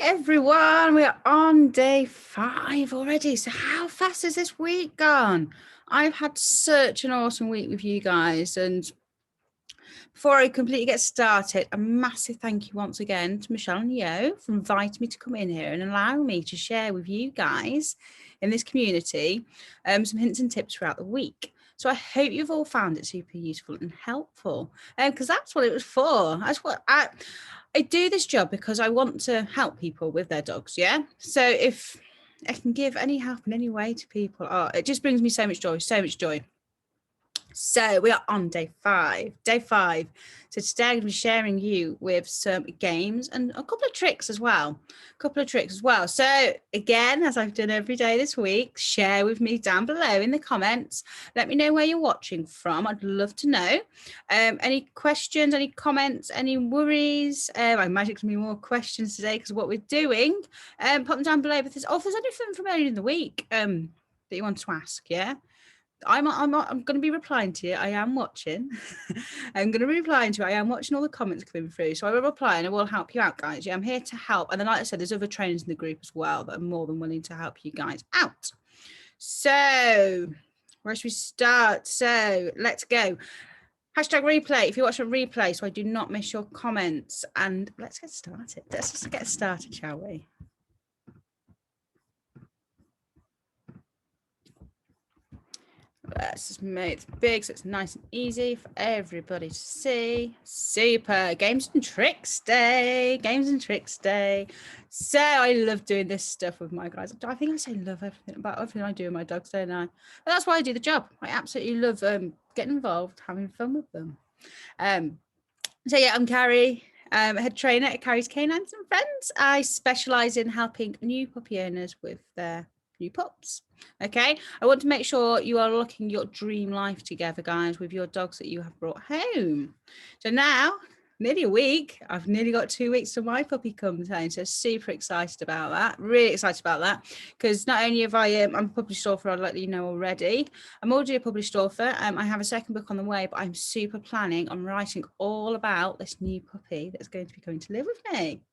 everyone, we're on day 5 already. So how fast has this week gone? I've had such an awesome week with you guys, and before I completely get started, a massive thank you once again to Michelle and Yo for inviting me to come in here and allow me to share with you guys in this community some hints and tips throughout the week. So I hope you've all found it super useful and helpful, because that's what it was for. That's what I do this job because I want to help people with their dogs. Yeah. So if I can give any help in any way to people, it just brings me so much joy, so much joy. So we are on day 5. So today I'm going to be sharing you with some games and a couple of tricks as well. So again, as I've done every day this week, share with me down below in the comments. Let me know where you're watching from. I'd love to know. Any questions, any comments, any worries? I imagine there's going to be more questions today because of what we're doing. Put them down below. But if there's anything from earlier in the week that you want to ask, yeah? I'm going to be replying to you. I am watching. I'm going to be replying to you. I am watching all the comments coming through. So I will reply and I will help you out, guys. Yeah, I'm here to help. And then, like I said, there's other trainers in the group as well that are more than willing to help you guys out. So where should we start? So let's go. Hashtag replay if you watch a replay so I do not miss your comments. And let's get started. Let's just get started, shall we? Let's just make it big so it's nice and easy for everybody to see. Super. Games and tricks day. So I love doing this stuff with my guys. I think I say love everything I do with my dogs, don't I? But that's why I do the job. I absolutely love getting involved, having fun with them. So yeah, I'm Carrie. Head trainer at Carrie's Canines and Friends. I specialise in helping new puppy owners with their new pups. Okay, I want to make sure you are looking your dream life together, guys, with your dogs that you have brought home. So now, nearly a week, I've nearly got 2 weeks till my puppy comes home. So super excited about that. Really excited about that because not only have I'm a published author, I'd let you know already. I'm already a published author. I have a second book on the way, but I'm super planning on writing all about this new puppy that's going to be coming to live with me.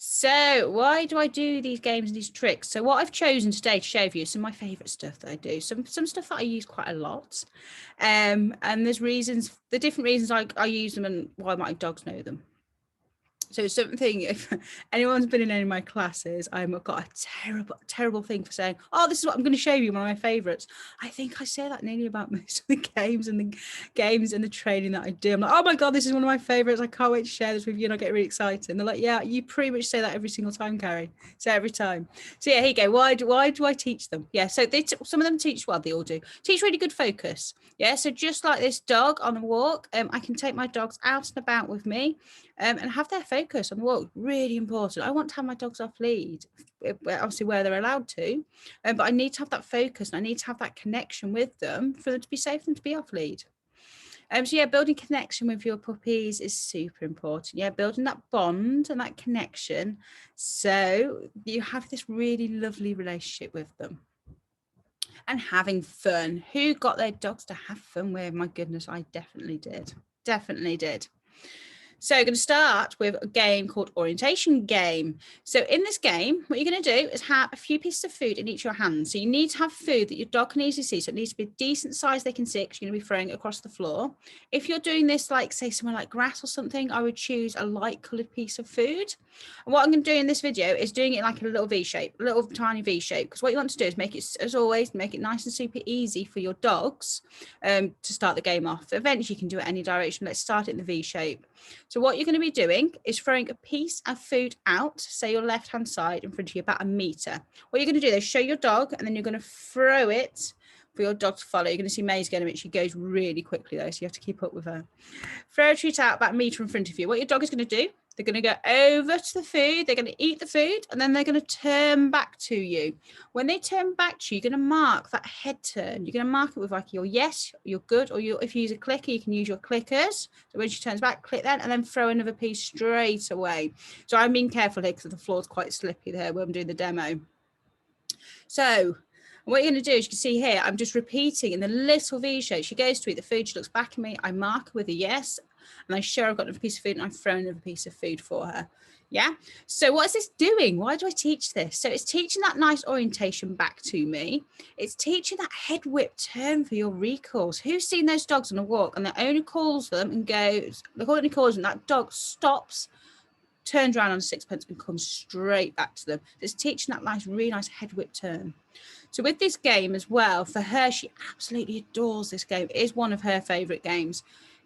So why do I do these games and these tricks? So what I've chosen today to show you some of my favorite stuff that I do, some stuff that I use quite a lot. And there's reasons, the different reasons I use them and why my dogs know them. So something, if anyone's been in any of my classes, I've got a terrible thing for saying, oh, this is what I'm going to show you, one of my favorites. I think I say that nearly about most of the games and the training that I do. I'm like, oh my God, this is one of my favorites. I can't wait to share this with you. And I get really excited. And they're like, yeah, you pretty much say that every single time, Carrie. Say every time. So yeah, here you go. Why do I teach them? Yeah, so some of them teach, well, they all do. Teach really good focus. Yeah, so just like this dog on a walk, I can take my dogs out and about with me. And have their focus on the walk. Really important. I want to have my dogs off lead, obviously where they're allowed to, but I need to have that focus and I need to have that connection with them for them to be safe and to be off lead. So yeah, building connection with your puppies is super important. Yeah, building that bond and that connection so you have this really lovely relationship with them. And having fun. Who got their dogs to have fun with? My goodness, I definitely did. So I'm going to start with a game called Orientation Game. So in this game, what you're going to do is have a few pieces of food in each of your hands. So you need to have food that your dog can easily see. So it needs to be a decent size they can see because you're going to be throwing it across the floor. If you're doing this, like say somewhere like grass or something, I would choose a light coloured piece of food. And what I'm going to do in this video is doing it like a little V shape, a little tiny V shape. Because what you want to do is make it, as always, make it nice and super easy for your dogs to start the game off. Eventually you can do it any direction. Let's start it in the V shape. So what you're going to be doing is throwing a piece of food out, say your left-hand side in front of you, about 1 meter. What you're going to do is show your dog and then you're going to throw it for your dog to follow. You're going to see May's going to, she goes really quickly though, so you have to keep up with her. Throw a treat out about 1 meter in front of you. What your dog is going to do, they're going to go over to the food, they're going to eat the food, and then they're going to turn back to you. When they turn back to you, you're going to mark that head turn. You're going to mark it with like your yes, you're good, or if you use a clicker, you can use your clickers. So when she turns back, click that, and then throw another piece straight away. So I'm being careful here because the floor's quite slippy there when I'm doing the demo. So what you're going to do is you can see here, I'm just repeating in the little V shape. She goes to eat the food, she looks back at me, I mark her with a yes. and I show her I've got another piece of food and I've thrown another piece of food for her. Yeah. So what is this doing? Why do I teach this? So it's teaching that nice orientation back to me. It's teaching that head whip turn for your recalls. Who's seen those dogs on a walk and the owner calls them and goes, the owner calls them, that dog stops, turns around on a sixpence and comes straight back to them. It's teaching that nice, really nice head whip turn. So with this game as well, for her, she absolutely adores this game. It is one of her favourite games.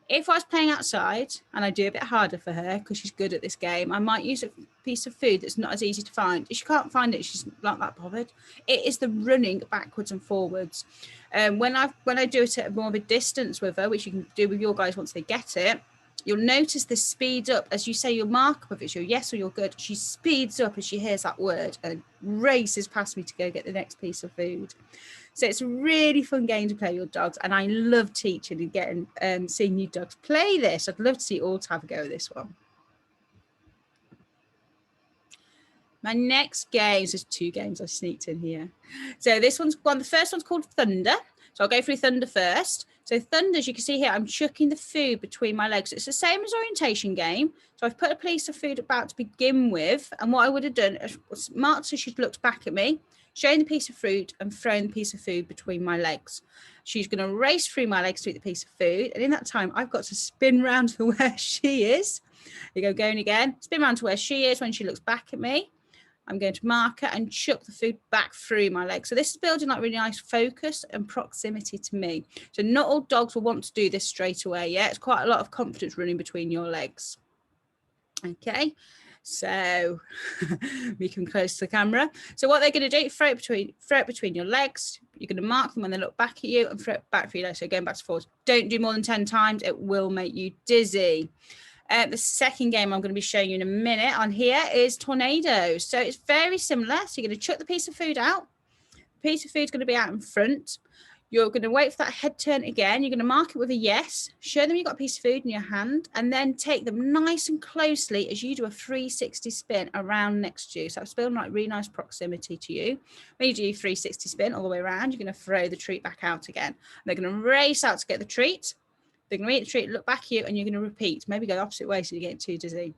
If I was playing outside and I do a bit harder for her because she's good at this game, I might use a piece of food that's not as easy to find. If she can't find it, she's not that bothered. It is the running backwards and forwards. When I do it at more of a distance with her, which you can do with your guys once they get it, you'll notice the speed up as you say your mark, if it's your yes or your good, she speeds up as she hears that word and races past me to go get the next piece of food. So it's a really fun game to play with your dogs, and I love teaching and getting seeing new dogs play this. I'd love to see you all to have a go at this one. My next games, there's 2 games I sneaked in here. So this one's one, the first one's called Thunder. So I'll go through Thunder first. So Thunder, as you can see here, I'm chucking the food between my legs. It's the same as orientation game. So I've put a piece of food about to begin with. And what I would have done was marked so she's looked back at me, showing the piece of fruit and throwing the piece of food between my legs. She's going to race through my legs to eat the piece of food. And in that time, I've got to spin round to where she is. You go going again, spin round to where she is when she looks back at me. I'm going to mark her and chuck the food back through my legs. So this is building like really nice focus and proximity to me. So not all dogs will want to do this straight away. Yeah, it's quite a lot of confidence running between your legs. Okay, so we can close the camera. So what they're going to do, throw it between your legs. You're going to mark them when they look back at you and throw it back for your legs. So going back to forwards. Don't do more than 10 times. It will make you dizzy. The second game I'm going to be showing you in a minute on here is Tornado. So it's very similar. So you're going to chuck the piece of food out. The piece of food is going to be out in front. You're going to wait for that head turn again. You're going to mark it with a yes. Show them you've got a piece of food in your hand and then take them nice and closely as you do a 360 spin around next to you. So it's building like really nice proximity to you. When you do your 360 spin all the way around, you're going to throw the treat back out again. And they're going to race out to get the treat. They're going to eat the treat, look back at you, and you're going to repeat. Maybe go the opposite way so you get too dizzy.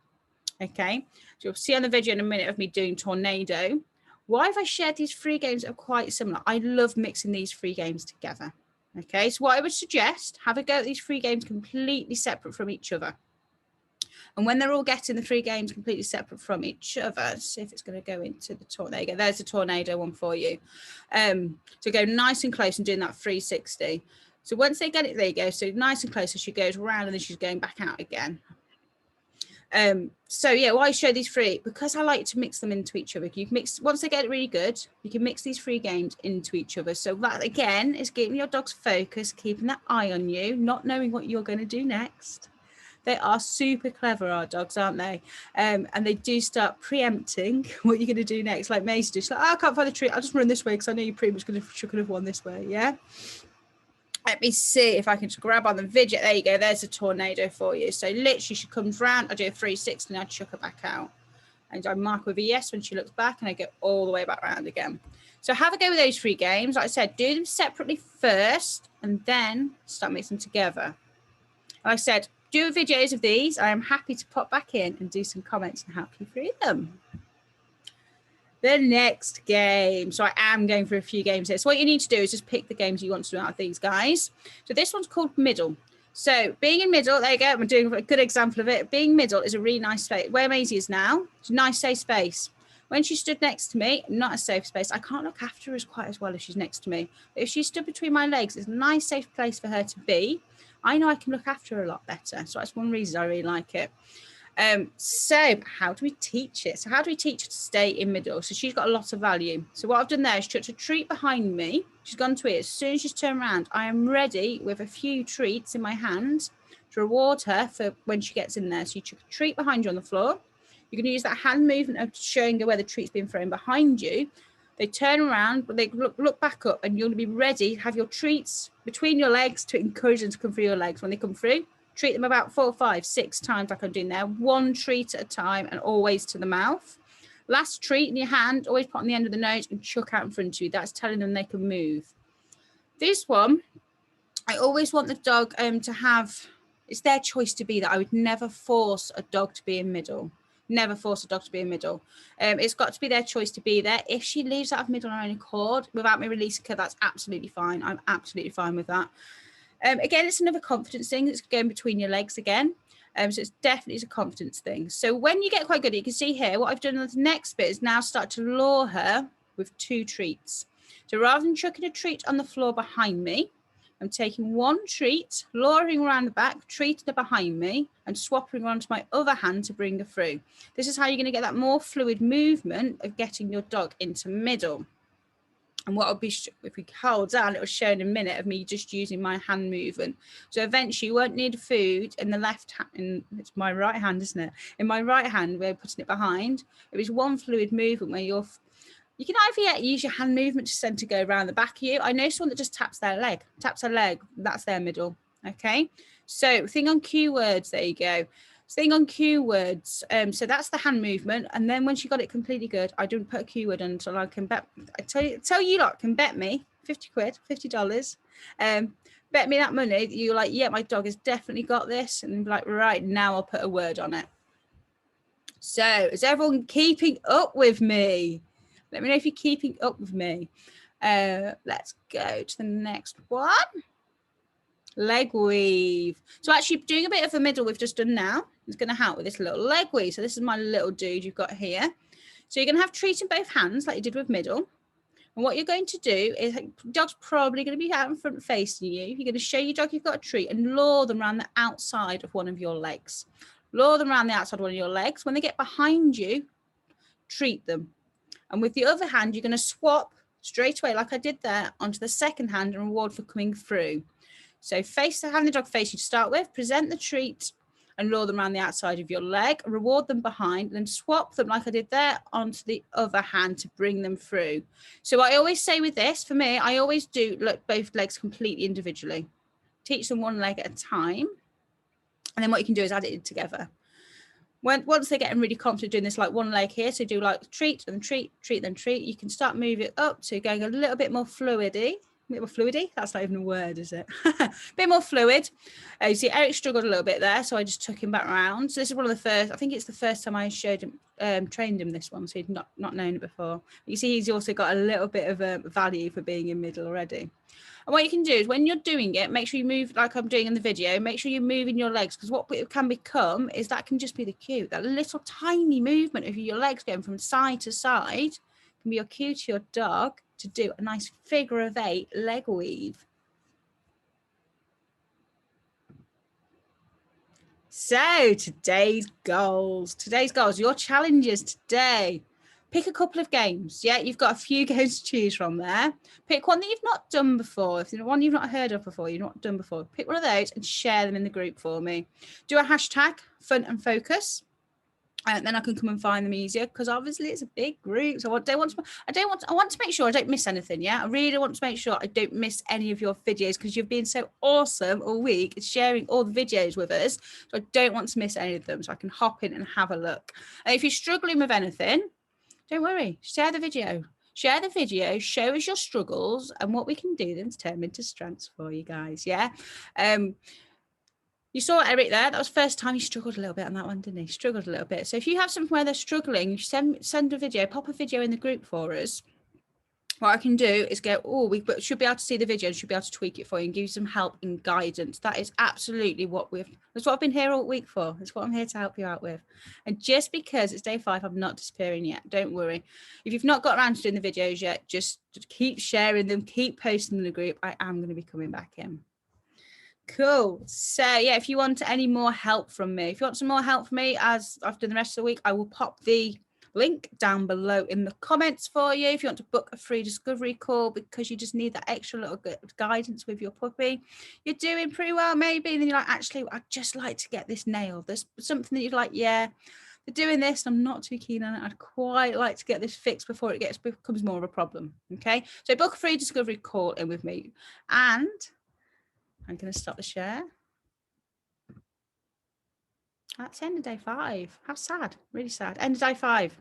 Okay, so you'll see on the video in a minute of me doing Tornado. Why have I shared these 3 games that are quite similar? I love mixing these 3 games together. Okay, so what I would suggest, have a go at these 3 games completely separate from each other. And when they're all getting the 3 games completely separate from each other, see if it's going to go into the Tornado. There you go, there's the Tornado one for you. So go nice and close and doing that 360. So once they get it, there you go. So nice and close as she goes around and then she's going back out again. So yeah, why I show these 3? Because I like to mix them into each other. You can mix, once they get it really good, you can mix these 3 games into each other. So that again is getting your dog's focus, keeping that eye on you, not knowing what you're going to do next. They are super clever, our dogs, aren't they? And they do start preempting what you're going to do next. Like Maisie do. She's like, oh, I can't find the treat. I'll just run this way because I know you're pretty much going to could have won this way. Yeah. Let me see if I can just grab on the video. There you go. There's a Tornado for you. So literally she comes round. I do a 360 and I chuck her back out. And I mark with a yes when she looks back and I go all the way back around again. So have a go with those 3 games. Like I said, do them separately first and then start mixing them together. Like I said, do videos of these. I am happy to pop back in and do some comments and help you through them. The next game. So I am going through a few games here. So what you need to do is just pick the games you want to do out of these guys. So this one's called Middle. So being in middle, there you go. I'm doing a good example of it. Being middle is a really nice space. Where Maisie is now, it's a nice safe space. When she stood next to me, not a safe space. I can't look after her quite as well if she's next to me. But if she stood between my legs, it's a nice safe place for her to be. I know I can look after her a lot better. So that's one reason I really like it. So how do we teach it? So how do we teach her to stay in middle? So she's got a lot of value. So what I've done there is chucked a treat behind me. She's gone to it. As soon as she's turned around, I am ready with a few treats in my hand to reward her for when she gets in there. So you chuck a treat behind you on the floor. You can use that hand movement of showing her where the treat's been thrown behind you. They turn around, but they look back up and you're going to be ready, have your treats between your legs to encourage them to come through your legs. When they come through, treat them about 4, 5, 6 times like I'm doing there. 1 treat at a time and always to the mouth. Last treat in your hand, always put on the end of the nose and chuck out in front of you. That's telling them they can move. This one, I always want the dog to have It's their choice to be that. I would never force a dog to be in middle. Never force a dog to be in middle. It's got to be their choice to be there. If she leaves out of middle on her own accord without me releasing her, that's absolutely fine. I'm absolutely fine with that. Again, it's another confidence thing that's going between your legs again. So it's definitely a confidence thing. So when you get quite good, you can see here, what I've done on the next bit is now start to lure her with 2 treats. So rather than chucking a treat on the floor behind me, I'm taking 1 treat, luring around the back, treating her behind me, and swapping her onto my other hand to bring her through. This is how you're going to get that more fluid movement of getting your dog into middle. And what I'll be, if we hold down, it'll show in a minute of me just using my hand movement. So eventually you won't need food in the left hand, it's my right hand, isn't it? In my right hand, we're putting it behind. It was one fluid movement where you can either use your hand movement to send to go around the back of you. I know someone that just taps her leg, that's their middle. Okay. So thing on cue words, there you go. Thing on cue words. So that's the hand movement. And then when she got it completely good, I didn't put a cue word until I can bet. I tell you lot can bet me 50 quid, $50. Bet me that money that you're like, yeah, my dog has definitely got this. And be like, right, now I'll put a word on it. So is everyone keeping up with me? Let me know if you're keeping up with me. Let's go to the next one. Leg weave. So actually doing a bit of a middle we've just done now is going to help with this little leg weave. So this is my little dude you've got here. So you're going to have treat in both hands like you did with middle. And what you're going to do is, dog's probably going to be out in front facing you. You're going to show your dog you've got a treat and lure them around the outside of one of your legs. Lure them around the outside of one of your legs. When they get behind you, treat them. And with the other hand, you're going to swap straight away, like I did there, onto the second hand and reward for coming through. So face the hand the dog face you to start with, present the treat and lure them around the outside of your leg, reward them behind, and then swap them like I did there onto the other hand to bring them through. So I always say with this, for me, I always do look both legs completely individually. Teach them one leg at a time. And then what you can do is add it in together. Once they're getting really confident doing this, like one leg here, so do like treat and treat, treat then treat, you can start moving it up to going a little bit more fluidy. A bit more fluidy, that's not even a word, is it? A bit more fluid. You see Eric struggled a little bit there, so I just took him back around. So this is one of the first, I think it's the first time I showed him, trained him this one, so he'd not known it before. You see he's also got a little bit of value for being in middle already. And what you can do is when you're doing it, make sure you move like I'm doing in the video, make sure you're moving your legs, because what it can become is that can just be the cue. That little tiny movement of your legs going from side to side can be your cue to your dog to do a nice figure of 8 leg weave. So today's goals, your challenges today. Pick a couple of games. Yeah, you've got a few games to choose from there. Pick one that you've not done before. If there's one you've not heard of before, you've not done before, pick one of those and share them in the group for me. Do a hashtag fun and focus. And then I can come and find them easier, because obviously it's a big group. So I want to make sure I don't miss anything. Yeah, I really want to make sure I don't miss any of your videos, because you've been so awesome all week sharing all the videos with us. So I don't want to miss any of them, so I can hop in and have a look. And if you're struggling with anything, don't worry, share the video. Share the video, show us your struggles and what we can do then to turn them into strengths for you guys. Yeah. You saw Eric there. That was the first time he struggled a little bit on that one, didn't he? Struggled a little bit. So if you have something where they're struggling, send a video, pop a video in the group for us. What I can do is go, oh, we should be able to see the video and should be able to tweak it for you and give you some help and guidance. That is absolutely that's what I've been here all week for. That's what I'm here to help you out with. And just because it's day 5, I'm not disappearing yet. Don't worry. If you've not got around to doing the videos yet, just keep sharing them, keep posting in the group. I am going to be coming back in. Cool. So yeah, if you want any more help from me, if you want some more help from me as I've done the rest of the week, I will pop the link down below in the comments for you. If you want to book a free discovery call because you just need that extra little guidance with your puppy, you're doing pretty well maybe, and then you're like, actually, I'd just like to get this nailed. There's something that you'd like, yeah, they're doing this and I'm not too keen on it. I'd quite like to get this fixed before it becomes more of a problem. Okay, so book a free discovery call in with me, and I'm going to stop the share. That's end of day 5. How sad. Really sad. End of day 5.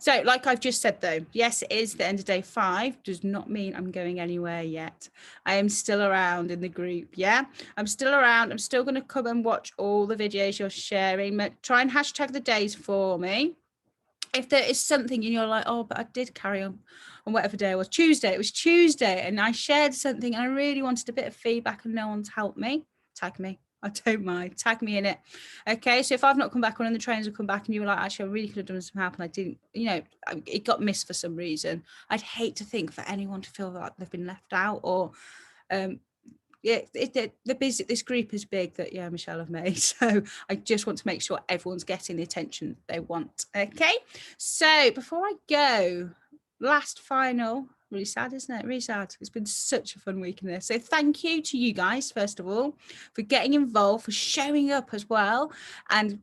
So like I've just said, though, yes, it is the end of day 5. Does not mean I'm going anywhere yet. I am still around in the group. Yeah, I'm still around. I'm still going to come and watch all the videos you're sharing. Try and hashtag the days for me. If there is something and you're like, oh, but I did carry on whatever day it was Tuesday, and I shared something and I really wanted a bit of feedback and no one's helped me, tag me. I don't mind. Tag me in it. Okay. So if I've not come back, one of the trainers will come back and you were like, actually, I really could have done some help and I didn't, it got missed for some reason. I'd hate to think for anyone to feel like they've been left out or, this group is big that Michelle have made, so I just want to make sure everyone's getting the attention they want. Okay, so before I go, last final, really sad, isn't it? Really sad. It's been such a fun week in this. So thank you to you guys, first of all, for getting involved, for showing up as well, and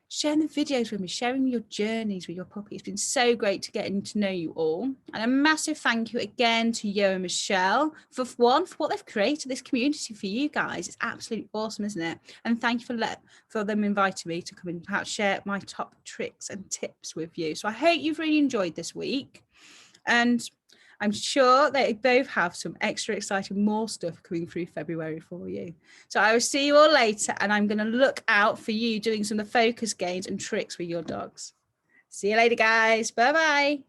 sharing the videos with me, sharing your journeys with your puppy. It's been so great to getting to know you all. And a massive thank you again to Yo and Michelle for what they've created, this community for you guys. It's absolutely awesome, isn't it? And thank you for them inviting me to come and perhaps share my top tricks and tips with you. So I hope you've really enjoyed this week. And I'm sure they both have some extra exciting more stuff coming through February for you. So I will see you all later, and I'm going to look out for you doing some of the focus gains and tricks with your dogs. See you later, guys. Bye-bye.